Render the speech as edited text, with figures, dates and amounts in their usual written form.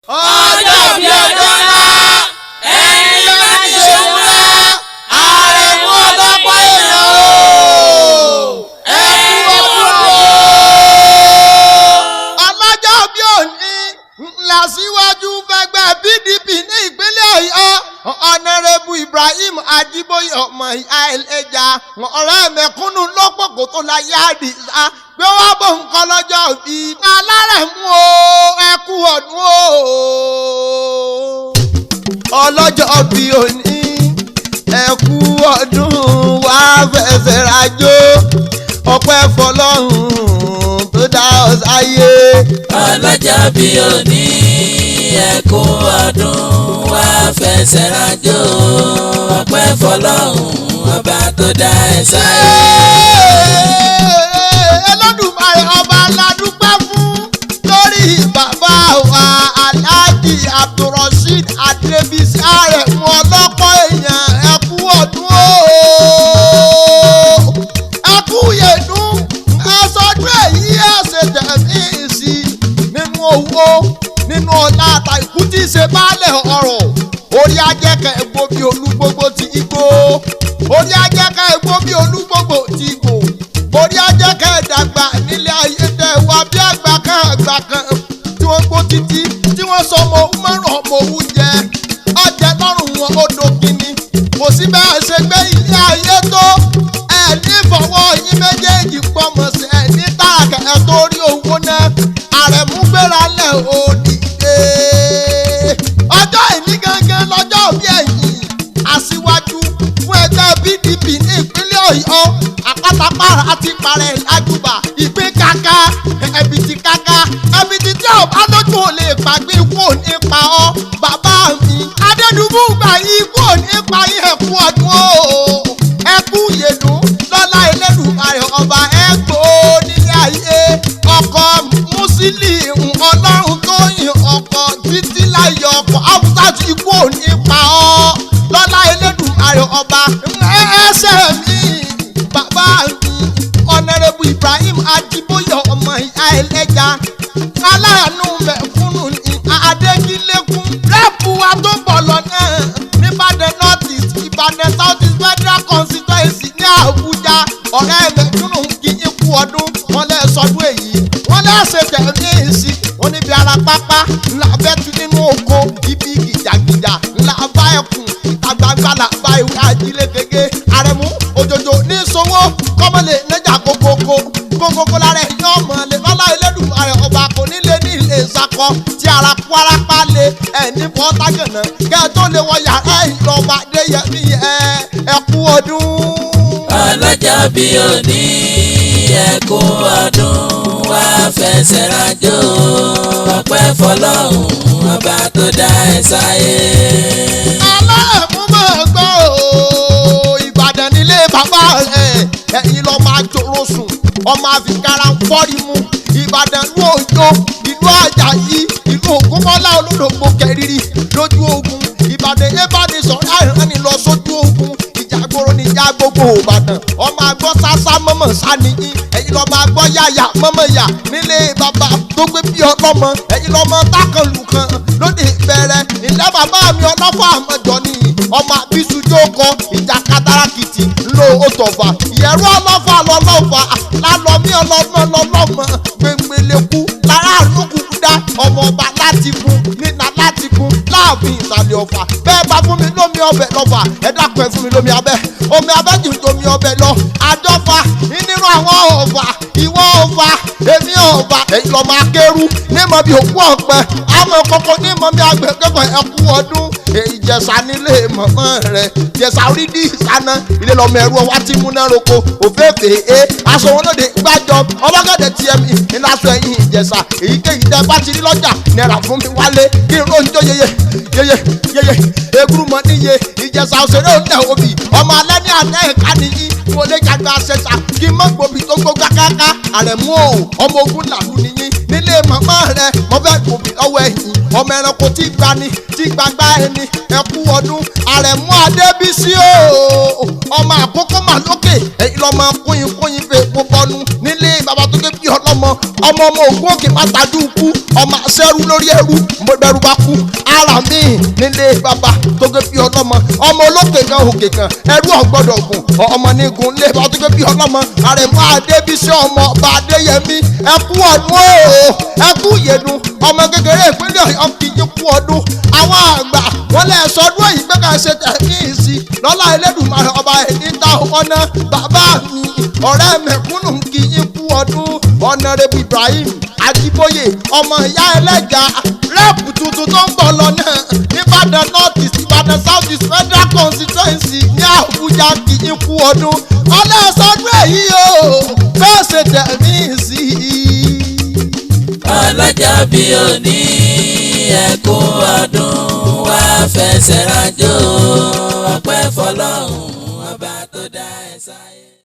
ọjọ́ bí ọjọ́ ńlá ẹni bá ti ṣe ńlá àrẹ̀mú ọlọ́pàá èèyàn o ẹkú ọdún o. ọlọ́jọ́ bí òní ńlá síwájú fẹ́gbẹ́ PDP ní ìpínlẹ̀ Ọ̀yọ́ ọ̀nàrẹ́bù Ibrahim Ajíbóyè ọmọ ìyá ẹlẹ́jà ọ̀rẹ́ mẹ̀kúnnù lọ́pọ̀kọ̀ tó la yá àdìsá pé wọ́n bò ń kọ́ lọ́jọ́ bí alárẹ̀mú o ẹkú ọdún o. ọlọ́jọ́ bí òní ẹkú ọdún wá fẹsẹ̀ rajó ọpẹ́ fọlọ́run tó dá ọ sáyé. ọlọ́jọ́ bí òní ẹkú ọdún wá fẹsẹ̀ rajó ọpẹ́ fọlọ́run ọba tó dá ẹ sáyé. Olódùmarè ọba aládùúgbò fún lórí bàbá wa Alhaji Abdulrasheed Adébísí Àrẹ̀mú ọlọ́pọ̀ èèyàn ẹkú ọdún o. ẹkú yẹ̀dún ẹsọdún èyí ẹsẹ̀ tẹ̀mí sí nínú owó nínú ọlá àtàkù tí í ṣe baálẹ̀ ọ̀rọ̀ orí ajẹ́kẹ̀ ẹ̀gbọ́n bíi olúgbogbo ti igbó orí ajẹ́kẹ̀ ẹ̀gbọ́n bíi olúgbogbo ti igbó orí ajẹ́kẹ̀ ẹ̀dàgbà nílé ayé tẹ̀ wá bí àgbà kan tí wọ́n gbó títí tí wọ́n sọ ọmọ òun márùn ọmọ òun jẹ ọjẹ́ lọ́rùn wọn ó dókínì kò sí bẹ́ẹ̀ ṣe gbé ilé ayé tó ẹ̀ ní fọwọ́ yín méjèèjì pọ̀mọ̀ sí ẹ̀ ní tààkà ẹ̀ tó rí owó náà Àrẹ̀mú gbéra lẹ̀ òdìdé ọjọ́ ìní gangan lọ́jọ́ bí ẹ̀yìn aṣíwájú fún ẹgbẹ́ PDP ní ìpínlẹ̀ Ọ̀yọ́ àpátápàrà àti parẹ́ lájúbà ìpín kaka ẹ̀bìtì kaka ẹ̀bìtì tí ọba lójú ò lè pàgbé ikú ò ní pa ọ́ bàbá mi Adédùbú gbà yí ikú ò ní pa yín ẹ̀kú ọdún o ẹ̀kú yèdùn lọ́lá Elédùmarè ọba ẹ̀gbọ́ nílé ayé ọkọ̀ Mùsílíù Ọlọ́run tó yin ọkọ̀ títí láyọ̀ ọkọ̀ Haúsá tí ikú ò ní pa ọ́ lọ́lá Elédùmarè ọba ẹsẹ̀ mi bàbá mi ọ̀nàrẹ́bù Ibrahim Ajíbóyè ọmọ ìyá ẹlẹ́jà aláàánú mẹ̀kúnnù ní Adékílékún rẹ́pù wa tó bọ̀ lọ́nà nìbàdàn North East Ìbàdàn South East Federal Constituency ní Àbújá ọ̀rẹ́ mẹ̀kúnnù kí ikú ọdún wọn lẹ́ sọdún èyí wọn lẹ́ ṣe tẹ̀lé èsì wọn níbi ara pápá ńlá bẹ́tù nínú oko ibi gìjàgìjà ńlá bá ẹkùn ìtagbangba là bá ìwé ajílẹ̀ gẹ́gẹ́ Àrẹ̀mú òjòjò ní sowó kọ́mọlẹ̀ nẹ́jà kókókó lára ẹ̀ ní ọmọ lè lọ́lá Elédùmarè ọba kò ní lé ní ilé ìsakọ tí ara kú arapa lé ẹ̀ ní pọ́tágànà kẹ́ ẹ tó lè wọ yàrá ìlọ́ba Adéyẹmí ẹ̀kú ọdún. ọlọ́jọ́ bí òní ẹkú ọdún wá fẹsẹ̀ rajó ọpẹ́ fọlọ́run ọba tó dá ẹ sáyé. Àrẹ̀mú máa gbọ́ o Ìbàdàn nílé bàbá rẹ̀ ẹ̀yin lọ́ọ́ máa jòrò sùn ọmọ àfikàrà ń fọ́rí mu Ìbàdàn ló òjò ìlú Àjàyí ìlú Ògúnmọ́lá olódògbò kẹrìrì lójú ogun Ìbàdàn ebàdàn sọ̀rọ̀ àìrànì lọ sójú ogun ìjàgboro níjà gbogbo Ìbàdàn ọmọ àgbọ̀ sásá mọ́mọ́ sáníyí ẹ̀yin lọ́ọ́ máa gbọ́ yáyà mọ́mọ́ yà nílé bàbá tó gbé bí ọlọ́mọ ẹ̀yin lọ́ọ́ máa tákànlù kan lóde ìbẹ̀rẹ̀ ilẹ̀ bàbá mi ọlọ́fọ̀ àmọ́jọ ni ọmọ àbísùjókọ ìjà katarakìtì ńlò òtọ̀fà ìyẹ̀rú ọlọ́fà lọ́lọ́fà lálọ́mí ọlọ́mọ gbẹngbẹlẹ́kú lára àlùkù dá ọmọ ọba láti gun nínà láti gun láàfin ìsàlẹ̀ ọ̀fà bẹ́ẹ̀ bá fún mi lómi ọbẹ̀ lọ́fà ẹ dákun ẹ fún mi lómi abẹ́ omi abẹ́ jù tómi ọbẹ̀ lọ àjọfà nínú àwọn ọ̀fà ìwọ ọ̀fà èmi ọ̀fà èyí lọ́ máa kẹ́rù nímọ̀ bí òkú ọ̀pẹ àmọ́ kọ́kọ́ nímọ̀ bí agbẹ̀kẹ́kọ̀ ẹ̀kú ọdún Ìjẹ̀ṣà nílé mọ̀mọ́ rẹ̀ Ìjẹ̀ṣà orí dí ìsáná ilé lọ́mọ ẹ̀rú ọwá tí múná roko òféèfé aṣọ wọn lóde gbájọ ọlọ́gẹ̀dẹ̀ TME nínú aṣọ ẹ̀yìn Ìjẹ̀ṣà èyíkéyìí tẹ́ bá ti rí lọ́jà náírà fún mi wálé kí n lóúnjọ yeye egúrú mọ níye Ìjẹ̀ṣà òṣèré òǹdẹ̀ òbí ọmọ alẹ́ ní àná ẹ̀ka nìyí mo lè jàgbé àṣẹṣà kí n mọ́ gbòbí tó gbógbá káká Àrẹ̀mú o ọmọ ogun làlú nìyí nílé màmá rẹ mo fẹ́ gbòbí ọwọ́ ẹ̀yìn ọmọ ẹranko tí gbani tí gbàgbá ẹni ẹkú ọdún Àrẹ̀mú Adébísí o ọmọ àkókò mà lókè èyí lọ́mọ kóyin fẹ́ epo bọ́nu nílé bàbá tó gbé bí ọlọ́mọ ọmọ ògún òkè pátádù kú ọmọ aṣẹ́rú lórí ẹrú bẹ́rù bá kú ara mi nílé bàbá tó gé bí ọlọ́mọ ọmọ olókè kan òkè kan ẹrú ọ̀gbọ́dọ̀ gùn ọmọ nígun lé bá tó gé bí ọlọ́mọ àrẹ̀mú adébísí ọmọ ọba adéyẹmí ẹkú ọdún ẹkú ìyẹnu ọmọ kékeré ìpínlẹ̀ ọ̀yọ́ kì í kú ọdún àwọn àgbà wọn lè sọdún èyí pé ká ṣe tẹ̀mí ìsì lọ́lá Elédùmarè ọba ẹni ta ọ̀nà bàbá mi ọ̀rẹ́ mẹ̀kúnnù kì í kú ọdún ọ̀nàrẹ́bù Ibrahim Ajíbóyè ọmọ ìyá ẹlẹ́gà rẹ́ẹ̀pù tuntun tó ń bọ̀ lọ́nà nìbàdàn north east Ìbàdàn south east federal constituency ní Àbújá kì í kú ọdún ọlọ́sọdún èyí o fẹ́ẹ́ ṣe tẹ̀mí ìsì. ọlọ́jọ́ bí òní ẹkú ọdún wá fẹsẹ̀ rájò ọpẹ́ fọlọ́run ọba tó dá ẹ sáyé.